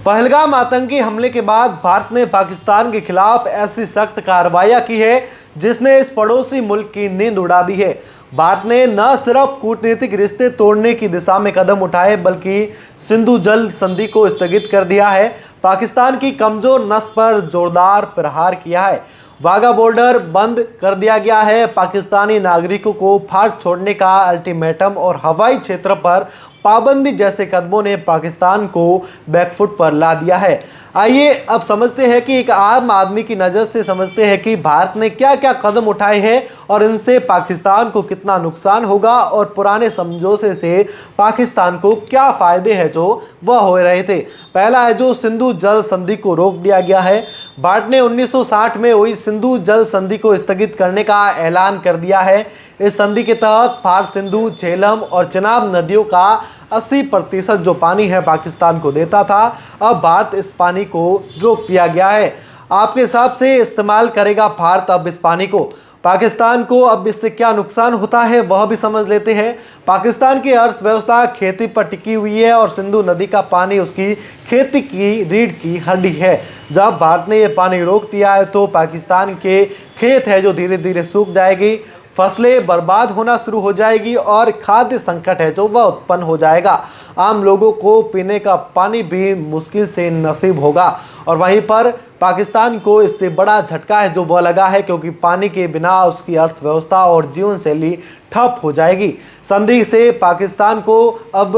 पहलगाम आतंकी हमले के बाद भारत ने पाकिस्तान के खिलाफ ऐसी सख्त कार्रवाइयां की है जिसने इस पड़ोसी मुल्क की नींद उड़ा दी है। भारत ने न सिर्फ कूटनीतिक रिश्ते तोड़ने की दिशा में कदम उठाए बल्कि सिंधु जल संधि को स्थगित कर दिया है। पाकिस्तान की कमजोर नस पर जोरदार प्रहार किया है। वाघा बॉर्डर बंद कर दिया गया है। पाकिस्तानी नागरिकों को भारत छोड़ने का अल्टीमेटम और हवाई क्षेत्र पर पाबंदी जैसे कदमों ने पाकिस्तान को बैकफुट पर ला दिया है। आइए अब समझते हैं कि एक आम आदमी की नज़र से समझते हैं कि भारत ने क्या क्या कदम उठाए हैं और इनसे पाकिस्तान को कितना नुकसान होगा और पुराने समझौते से पाकिस्तान को क्या फ़ायदे हैं जो वह हो रहे थे। पहला है जो सिंधु जल संधि को रोक दिया गया है। भारत ने 1960 में हुई सिंधु जल संधि को स्थगित करने का ऐलान कर दिया है। इस संधि के तहत भारत सिंधु, झेलम और चिनाब नदियों का 80% जो पानी है पाकिस्तान को देता था, अब भारत इस पानी को रोक दिया गया है। आपके हिसाब से इस्तेमाल करेगा भारत अब इस पानी को। पाकिस्तान को अब इससे क्या नुकसान होता है वह भी समझ लेते हैं। पाकिस्तान की अर्थव्यवस्था खेती पर टिकी हुई है और सिंधु नदी का पानी उसकी खेती की रीढ़ की हड्डी है। जब भारत ने यह पानी रोक दिया है तो पाकिस्तान के खेत है जो धीरे धीरे सूख जाएगी, फसलें बर्बाद होना शुरू हो जाएगी और खाद्य संकट है जो वह उत्पन्न हो जाएगा। आम लोगों को पीने का पानी भी मुश्किल से नसीब होगा और वहीं पर पाकिस्तान को इससे बड़ा झटका है जो वह लगा है क्योंकि पानी के बिना उसकी अर्थव्यवस्था और जीवन शैली ठप हो जाएगी। संधि से पाकिस्तान को अब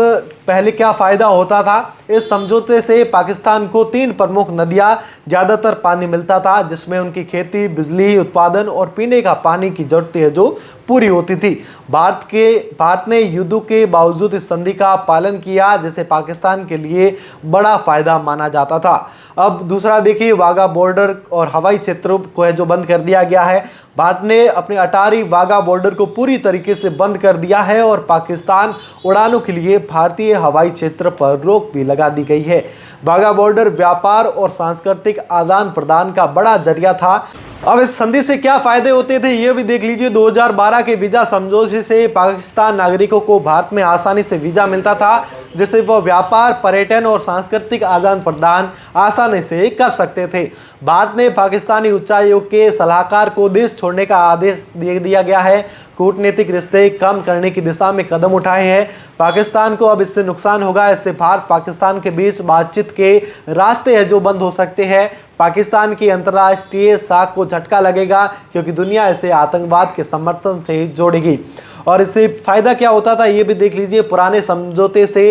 पहले क्या फ़ायदा होता था? इस समझौते से पाकिस्तान को 3 प्रमुख नदियां ज़्यादातर पानी मिलता था जिसमें उनकी खेती, बिजली उत्पादन और पीने का पानी की जरूरतें है जो पूरी होती थी। भारत ने युद्धों के बावजूद इस संधि का पालन किया जिसे पाकिस्तान के लिए बड़ा फ़ायदा माना जाता था। अब दूसरा देखिए, वाघा बॉर्डर और हवाई क्षेत्र को है जो बंद कर दिया गया है। भारत ने अपने अटारी वाघा बॉर्डर को पूरी तरीके से बंद कर दिया है और पाकिस्तान उड़ानों के लिए भारतीय हवाई क्षेत्र पर रोक भी लगा दी गई है। वाघा बॉर्डर व्यापार और सांस्कृतिक आदान प्रदान का बड़ा जरिया था। अब इस संधि से क्या फायदे होते थे ये भी देख लीजिए। 2012 के वीज़ा समझौते से पाकिस्तान नागरिकों को भारत में आसानी से वीज़ा मिलता था जिससे वह व्यापार, पर्यटन और सांस्कृतिक आदान प्रदान आसानी से कर सकते थे। भारत ने पाकिस्तानी उच्चायोग के सलाहकार को देश छोड़ने का आदेश दे दिया गया है। कूटनीतिक रिश्ते कम करने की दिशा में कदम उठाए हैं। पाकिस्तान को अब इससे नुकसान होगा। इससे भारत पाकिस्तान के बीच बातचीत के रास्ते हैं जो बंद हो सकते हैं। पाकिस्तान की अंतर्राष्ट्रीय साख को झटका लगेगा क्योंकि दुनिया इसे आतंकवाद के समर्थन से जोड़ेगी। और इससे फ़ायदा क्या होता था ये भी देख लीजिए। पुराने समझौते से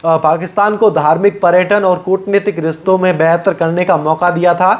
पाकिस्तान को धार्मिक, पर्यटन और कूटनीतिक रिश्तों में बेहतर करने का मौका दिया था।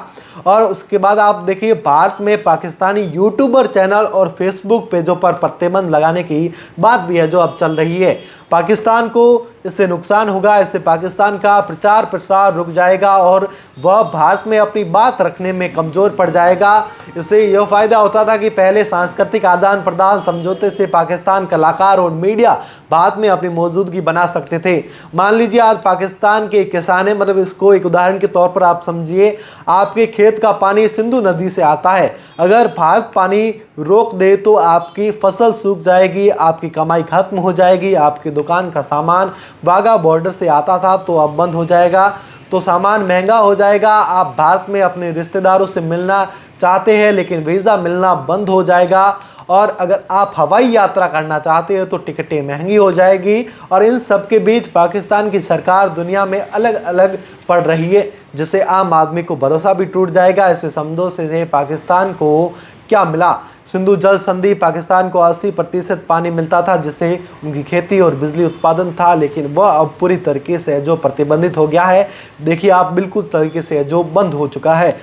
और उसके बाद आप देखिए, भारत में पाकिस्तानी यूट्यूबर चैनल और फेसबुक पेजों पर प्रतिबंध लगाने की बात भी है जो अब चल रही है। पाकिस्तान को इससे नुकसान होगा। इससे पाकिस्तान का प्रचार प्रसार रुक जाएगा और वह भारत में अपनी बात रखने में कमज़ोर पड़ जाएगा। इससे यह फ़ायदा होता था कि पहले सांस्कृतिक आदान प्रदान समझौते से पाकिस्तान कलाकार और मीडिया भारत में अपनी मौजूदगी बना सकते थे। मान लीजिए आज पाकिस्तान के किसान है, मतलब इसको एक उदाहरण के तौर पर आप समझिए, आपके खेत का पानी सिंधु नदी से आता है। अगर भारत पानी रोक दे तो आपकी फसल सूख जाएगी, आपकी कमाई खत्म हो जाएगी, आपकी दुकान का सामान वाघा बॉर्डर से आता था तो अब बंद हो जाएगा, तो सामान महंगा हो जाएगा। आप भारत में अपने रिश्तेदारों से मिलना चाहते हैं लेकिन वीज़ा मिलना बंद हो जाएगा। और अगर आप हवाई यात्रा करना चाहते हो तो टिकटें महंगी हो जाएगी। और इन सब के बीच पाकिस्तान की सरकार दुनिया में अलग अलग पड़ रही है जिससे आम आदमी को भरोसा भी टूट जाएगा। इसे समझौते से पाकिस्तान को क्या मिला? सिंधु जल संधि पाकिस्तान को 80% पानी मिलता था जिससे उनकी खेती और बिजली उत्पादन था, लेकिन वह अब पूरी तरीके से जो प्रतिबंधित हो गया है। देखिए आप, बिल्कुल तरीके से जो बंद हो चुका है।